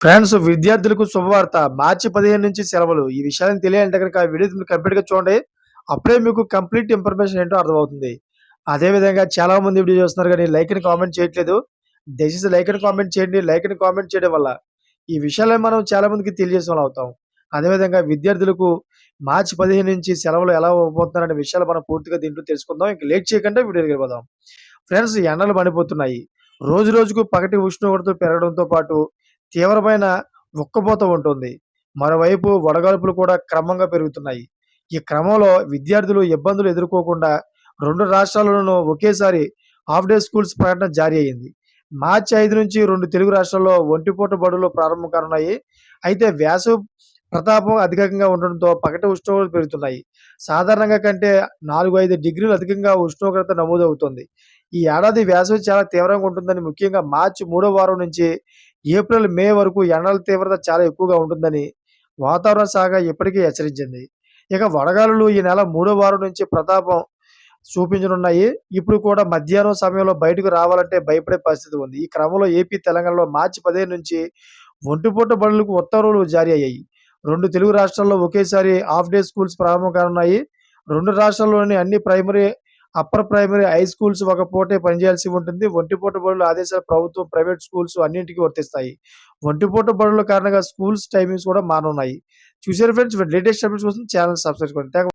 Friends, విద్యార్థులకు శుభవార్త. మార్చి 15 నుంచి సెలవులు. ఈ విషయాన్ని తెలియాలంటే గనక ఆ వీడియో మీరు కంప్లీట్‌గా చూడండి. అప్పుడే మీకు కంప్లీట్ ఇన్ఫర్మేషన్ ఏంటో అర్థమవుతుంది. అదే విధంగా చాలామంది వీడియో చూస్తున్నారు గానీ లైక్ అని కామెంట్ చేయట్లేదు. దయచేసి లైక్ అని కామెంట్ చేయండి. లైక్ అని కామెంట్ చేయడం వల్ల ఈ విషయాలను మనం చాలా మందికి తెలియజేసిన వాళ్ళం అవుతాం. అదేవిధంగా విద్యార్థులకు మార్చి 15 నుంచి సెలవులు ఎలా ఇవ్వబోతున్నారనే విషయాలు మనం పూర్తిగా దీంట్లో తెలుసుకుందాం. ఇంక లేట్ చేయకుండా వీడియోకి వెళ్ళిపోదాం. ఫ్రెండ్స్, ఎండలు మండిపోతున్నాయి. రోజు రోజుకు పగటి ఉష్ణోగ్రతలు పెరగడంతో పాటు తీవ్రమైన ఉక్కపోత ఉంటుంది. మరోవైపు వడగాల్పులు కూడా క్రమంగా పెరుగుతున్నాయి. ఈ క్రమంలో విద్యార్థులు ఇబ్బందులు ఎదుర్కోకుండా 2 రాష్ట్రాల్లోనూ ఒకేసారి హాఫ్ డే స్కూల్స్ ప్రకటన జారీ అయింది. మార్చి 5 నుంచి 2 తెలుగు రాష్ట్రాల్లో ఒంటిపూట బడులు ప్రారంభం కానున్నాయి. అయితే వేసవి ప్రతాపం అధికంగా ఉండడంతో పగటి ఉష్ణోగ్రతలు పెరుగుతున్నాయి. సాధారణంగా కంటే 4, 5 డిగ్రీలు అధికంగా ఉష్ణోగ్రత నమోదవుతోంది. ఈ ఏడాది వేసవి చాలా తీవ్రంగా ఉంటుందని, ముఖ్యంగా మార్చి 3వ వారం నుంచి ఏప్రిల్, మే వరకు ఎండల తీవ్రత చాలా ఎక్కువగా ఉంటుందని వాతావరణ శాఖ ఇప్పటికే హెచ్చరించింది. ఇక వడగాలులు ఈ నెల 3వ వారం నుంచి ప్రతాపం చూపించనున్నాయి. ఇప్పుడు కూడా మధ్యాహ్నం సమయంలో బయటకు రావాలంటే భయపడే పరిస్థితి ఉంది. ఈ క్రమంలో ఏపీ, తెలంగాణలో మార్చి 15 నుంచి ఒంటిపూట బడులకు ఉత్తర్వులు జారీ అయ్యాయి. 2 తెలుగు రాష్ట్రాల్లో ఒకేసారి హాఫ్ డే స్కూల్స్ ప్రారంభం కానున్నాయి. 2 రాష్ట్రాల్లోని అన్ని primary, upper primary, high schools ఒక పూటే పనిచేయాల్సి ఉంటుంది. ఒంటిపూట బడుల ఆదేశాలు ప్రభుత్వం, ప్రైవేట్ స్కూల్స్ అన్నింటికి వర్తిస్తాయి. ఒంటిపూట బడుల కారణంగా స్కూల్స్ టైమింగ్స్ కూడా మారనున్నాయి. చూసారు ఫ్రెండ్స్, లేటెస్ట్ అప్డేట్స్ కోసం ఛానల్ సబ్స్క్రైబ్ చేసుకోండి.